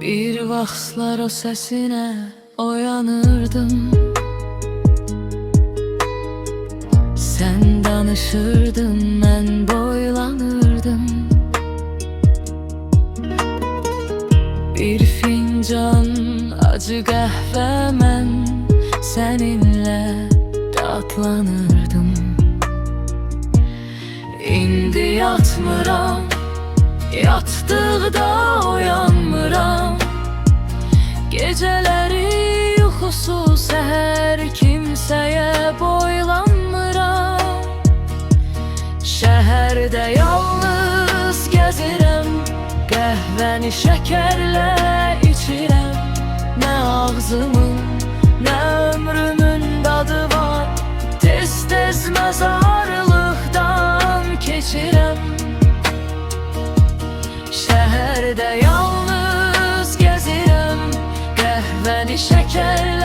Bir vaxtlar o səsinə oyanırdım. Sən danışırdın, mən boylanırdım. Bir fincan acı qəhvə mən səninlə dadlanırdım. İndi yatmıram, yatdıqda oyanmıram. Gecələri yuxusuz səhər kimsəyə boylanmıram. Şəhərdə yalnız gəzirəm, qəhvəni şəkərlə içirəm. Nə ağzımın, nə ömrümün dadı var, tez-tez məzarlıqdan keçirəm. Şəhərdə yalnız gəzirəm, qəhvəni şəkərlə